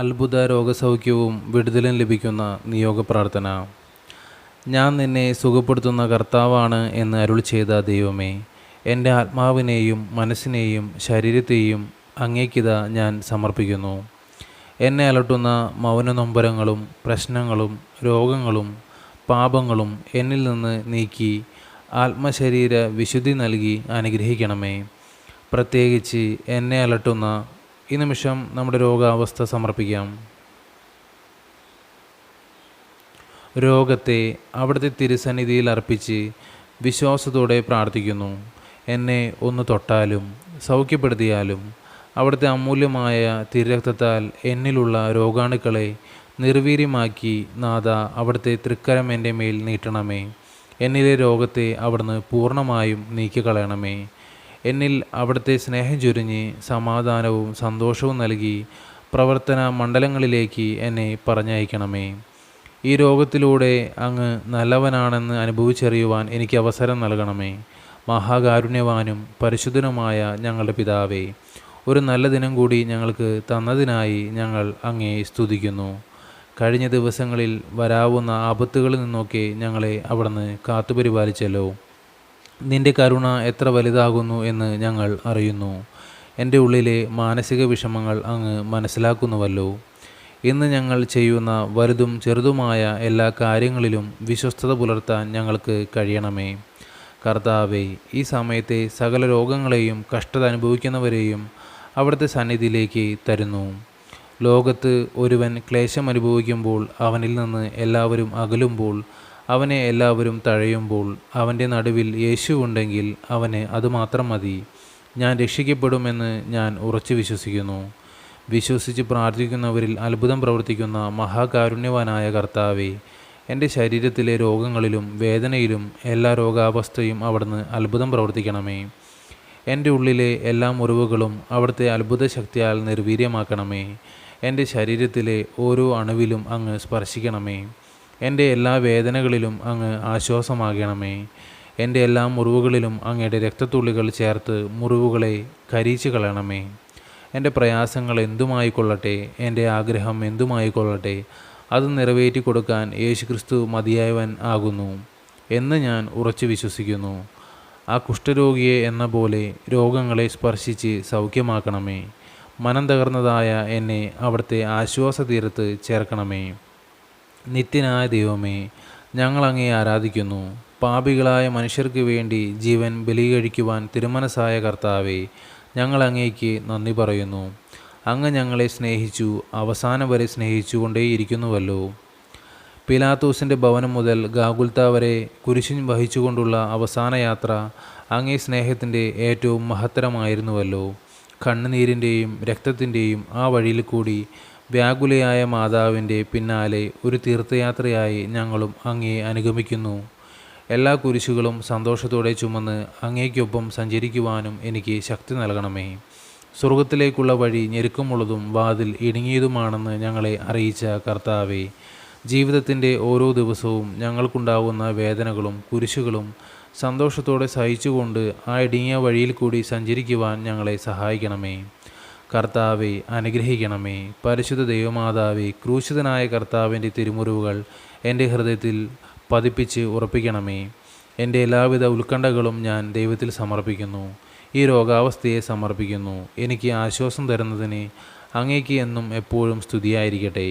അത്ഭുത രോഗസൗഖ്യവും വിടുതലും ലഭിക്കുന്ന നിയോഗ പ്രാർത്ഥന. ഞാൻ നിന്നെ സുഖപ്പെടുത്തുന്ന കർത്താവാണ് എന്ന് അരുളി ചെയ്ത ദൈവമേ, എൻ്റെ ആത്മാവിനെയും മനസ്സിനെയും ശരീരത്തെയും അങ്ങേക്കിതാ ഞാൻ സമർപ്പിക്കുന്നു. എന്നെ അലട്ടുന്ന മൗനനൊമ്പരങ്ങളും പ്രശ്നങ്ങളും രോഗങ്ങളും പാപങ്ങളും എന്നിൽ നിന്ന് നീക്കി ആത്മശരീര വിശുദ്ധി നൽകി അനുഗ്രഹിക്കണമേ. പ്രത്യേകിച്ച് എന്നെ അലട്ടുന്ന ഈ നിമിഷം നമ്മുടെ രോഗാവസ്ഥ സമർപ്പിക്കാം. രോഗത്തെ അവിടുത്തെ തിരുസന്നിധിയിൽ അർപ്പിച്ച് വിശ്വാസത്തോടെ പ്രാർത്ഥിക്കുന്നു. എന്നെ ഒന്ന് തൊട്ടാലും സൗഖ്യപ്പെടുത്തിയാലും അവിടുത്തെ അമൂല്യമായ തിരുരക്തത്താൽ എന്നിലുള്ള രോഗാണുക്കളെ നിർവീര്യമാക്കി നാഥ അവിടുത്തെ തൃക്കരം എൻ്റെ മേൽ നീട്ടണമേ. എന്നിലെ രോഗത്തെ അവിടുന്ന് പൂർണ്ണമായും നീക്കിക്കളയണമേ. എന്നിൽ അവിടുത്തെ സ്നേഹം ചൊരിഞ്ഞ് സമാധാനവും സന്തോഷവും നൽകി പ്രവർത്തന മണ്ഡലങ്ങളിലേക്ക് എന്നെ പറഞ്ഞയക്കണമേ. ഈ രോഗത്തിലൂടെ അങ്ങ് നല്ലവനാണെന്ന് അനുഭവിച്ചറിയുവാൻ എനിക്ക് അവസരം നൽകണമേ. മഹാകാരുണ്യവാനും പരിശുദ്ധനുമായ ഞങ്ങളുടെ പിതാവേ, ഒരു നല്ല ദിനം കൂടി ഞങ്ങൾക്ക് തന്നതിനായി ഞങ്ങൾ അങ്ങയെ സ്തുതിക്കുന്നു. കഴിഞ്ഞ ദിവസങ്ങളിൽ വരാവുന്ന ആപത്തുകളിൽ നിന്നൊക്കെ ഞങ്ങളെ അവിടുന്ന് കാത്തുപരിപാലിച്ചല്ലോ. നിന്റെ കരുണ എത്ര വലുതാകുന്നു എന്ന് ഞങ്ങൾ അറിയുന്നു. എൻ്റെ ഉള്ളിലെ മാനസിക വിഷമങ്ങൾ അങ്ങ് മനസ്സിലാക്കുന്നുവല്ലോ. ഇന്ന് ഞങ്ങൾ ചെയ്യുന്ന വലുതും ചെറുതുമായ എല്ലാ കാര്യങ്ങളിലും വിശ്വസ്തത പുലർത്താൻ ഞങ്ങൾക്ക് കഴിയണമേ. കർത്താവേ, ഈ സമയത്തെ സകല രോഗങ്ങളെയും കഷ്ടത അനുഭവിക്കുന്നവരെയും അവിടുത്തെ സന്നിധിയിലേക്ക് തരുന്നു. ലോകത്ത് ഒരുവൻ ക്ലേശം അനുഭവിക്കുമ്പോൾ, അവനിൽ നിന്ന് എല്ലാവരും അകലുമ്പോൾ, അവനെ എല്ലാവരും തഴയുമ്പോൾ, അവൻ്റെ നടുവിൽ യേശു ഉണ്ടെങ്കിൽ അവന് അതുമാത്രം മതി. ഞാൻ രക്ഷിക്കപ്പെടുമെന്ന് ഞാൻ ഉറച്ചു വിശ്വസിക്കുന്നു. വിശ്വസിച്ച് പ്രാർത്ഥിക്കുന്നവരിൽ അത്ഭുതം പ്രവർത്തിക്കുന്ന മഹാകാരുണ്യവാനായ കർത്താവേ, എൻ്റെ ശരീരത്തിലെ രോഗങ്ങളിലും വേദനയിലും എല്ലാ രോഗാവസ്ഥയും അവിടുന്ന് അത്ഭുതം പ്രവർത്തിക്കണമേ. എൻ്റെ ഉള്ളിലെ എല്ലാ മുറിവുകളും അവിടുത്തെ അത്ഭുത ശക്തിയാൽ നിർവീര്യമാക്കണമേ. എൻ്റെ ശരീരത്തിലെ ഓരോ അണുവിലും അങ്ങ് സ്പർശിക്കണമേ. എൻ്റെ എല്ലാ വേദനകളിലും അങ്ങ് ആശ്വാസമാകണമേ. എൻ്റെ എല്ലാ മുറിവുകളിലും അങ്ങയുടെ രക്തത്തുള്ളികൾ ചേർത്ത് മുറിവുകളെ കരിയിച്ച് കളയണമേ. എൻ്റെ പ്രയാസങ്ങൾ എന്തുമായിക്കൊള്ളട്ടെ, എൻ്റെ ആഗ്രഹം എന്തുമായിക്കൊള്ളട്ടെ, അത് നിറവേറ്റി കൊടുക്കാൻ യേശുക്രിസ്തു മതിയായവൻ ആകുന്നു എന്ന് ഞാൻ ഉറച്ചു വിശ്വസിക്കുന്നു. ആ കുഷ്ഠരോഗിയെ എന്ന പോലെ രോഗങ്ങളെ സ്പർശിച്ച് സൗഖ്യമാക്കണമേ. മനം തകർന്നതായ എന്നെ അവിടുത്തെ ആശ്വാസ തീരത്ത് ചേർക്കണമേ. നിത്യനായ ദൈവമേ, ഞങ്ങൾ അങ്ങയെ ആരാധിക്കുന്നു. പാപികളായ മനുഷ്യർക്ക് വേണ്ടി ജീവൻ ബലികഴിക്കുവാൻ തിരുമനസ്സായ കർത്താവേ, ഞങ്ങൾ അങ്ങേക്ക് നന്ദി പറയുന്നു. അങ്ങ് ഞങ്ങളെ സ്നേഹിച്ചു, അവസാനം വരെ സ്നേഹിച്ചുകൊണ്ടേയിരിക്കുന്നുവല്ലോ. പിലാത്തോസിൻ്റെ ഭവനം മുതൽ ഗാഗുൽത്ത വരെ കുരിശിൻ വഹിച്ചുകൊണ്ടുള്ള അവസാന യാത്ര അങ്ങേ സ്നേഹത്തിൻ്റെ ഏറ്റവും മഹത്തരമായിരുന്നുവല്ലോ. കണ്ണുനീരിൻ്റെയും രക്തത്തിൻ്റെയും ആ വഴിയിൽ കൂടി വ്യാകുലയായ മാതാവിൻ്റെ പിന്നാലെ ഒരു തീർത്ഥയാത്രയായി ഞങ്ങളും അങ്ങയെ അനുഗമിക്കുന്നു. എല്ലാ കുരിശുകളും സന്തോഷത്തോടെ ചുമന്ന് അങ്ങേക്കൊപ്പം സഞ്ചരിക്കുവാനും എനിക്ക് ശക്തി നൽകണമേ. സ്വർഗത്തിലേക്കുള്ള വഴി ഞെരുക്കമുള്ളതും വാതിൽ ഇടുങ്ങിയതുമാണെന്ന് ഞങ്ങളെ അറിയിച്ച കർത്താവേ, ജീവിതത്തിൻ്റെ ഓരോ ദിവസവും ഞങ്ങൾക്കുണ്ടാവുന്ന വേദനകളും കുരിശുകളും സന്തോഷത്തോടെ സഹിച്ചുകൊണ്ട് ആ ഇടുങ്ങിയ വഴിയിൽ കൂടി സഞ്ചരിക്കുവാൻ ഞങ്ങളെ സഹായിക്കണമേ. കർത്താവെ, അനുഗ്രഹിക്കണമേ. പരിശുദ്ധ ദൈവമാതാവേ, ക്രൂശിതനായ കർത്താവിൻ്റെ തിരുമുറിവുകൾ എൻ്റെ ഹൃദയത്തിൽ പതിപ്പിച്ച് ഉറപ്പിക്കണമേ. എൻ്റെ എല്ലാവിധ ഉത്കണ്ഠകളും ഞാൻ ദൈവത്തിൽ സമർപ്പിക്കുന്നു. ഈ രോഗാവസ്ഥയെ സമർപ്പിക്കുന്നു. എനിക്ക് ആശ്വാസം തരുന്നതിന് അങ്ങേക്ക് എന്നും എപ്പോഴും സ്തുതിയായിരിക്കട്ടെ.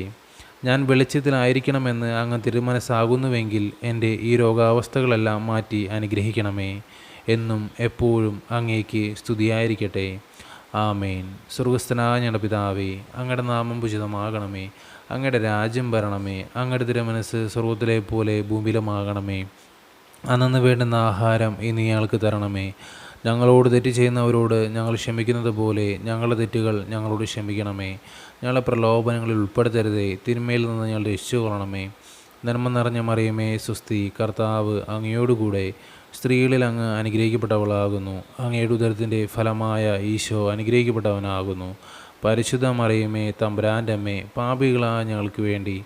ഞാൻ വെളിച്ചത്തിലായിരിക്കണമെന്ന് അങ്ങ് തിരുമനസ്സാകുന്നുവെങ്കിൽ എൻ്റെ ഈ രോഗാവസ്ഥകളെല്ലാം മാറ്റി അനുഗ്രഹിക്കണമേ. എന്നും എപ്പോഴും അങ്ങേക്ക് സ്തുതിയായിരിക്കട്ടെ. ആമേൻ. സ്വർഗസ്ഥനായ ഞങ്ങളുടെ പിതാവേ, അങ്ങയുടെ നാമം പൂജിതമാകണമേ. അങ്ങയുടെ രാജ്യം വരണമേ. അങ്ങയുടെ തിരുമനസ്സ് സ്വർഗത്തിലെ പോലെ ഭൂമിയിലുമാകണമേ. അന്നന്ന് വേണ്ടുന്ന ആഹാരം ഇന്ന് ഞങ്ങൾക്ക് തരണമേ. ഞങ്ങളോട് തെറ്റ് ചെയ്യുന്നവരോട് ഞങ്ങൾ ക്ഷമിക്കുന്നത് പോലെ ഞങ്ങളുടെ തെറ്റുകൾ ഞങ്ങളോട് ക്ഷമിക്കണമേ. ഞങ്ങളെ പ്രലോഭനങ്ങളിൽ ഉൾപ്പെടുത്തരുതേ, തിന്മയിൽ നിന്ന് ഞങ്ങൾ രക്ഷിച്ചുകൊള്ളണമേ. നന്മ നിറഞ്ഞ മറിയമേ സ്വസ്തി, കർത്താവ് അങ്ങയോടുകൂടെ സ്ത്രീകളിൽ അങ്ങ് അനുഗ്രഹിക്കപ്പെട്ടവളാകുന്നു. അങ്ങയുടെ ഉദരത്തിൻ്റെ ഫലമായ ഈശോ അനുഗ്രഹിക്കപ്പെട്ടവനാകുന്നു. പരിശുദ്ധ മറിയമേ, തമ്പുരാൻ്റെ അമ്മേ, പാപികളായ ഞങ്ങൾക്ക് വേണ്ടി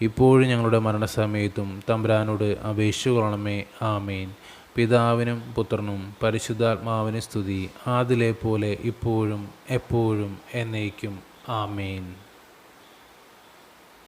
ഇപ്പോഴും ഞങ്ങളുടെ മരണസമയത്തും തമ്പുരാനോട് അപേക്ഷിച്ചുകൊള്ളണമേ. ആമേൻ. പിതാവിനും പുത്രനും പരിശുദ്ധാത്മാവിനും സ്തുതി, ആദിലെ പോലെ ഇപ്പോഴും എപ്പോഴും എന്നേക്കും. ആമേൻ.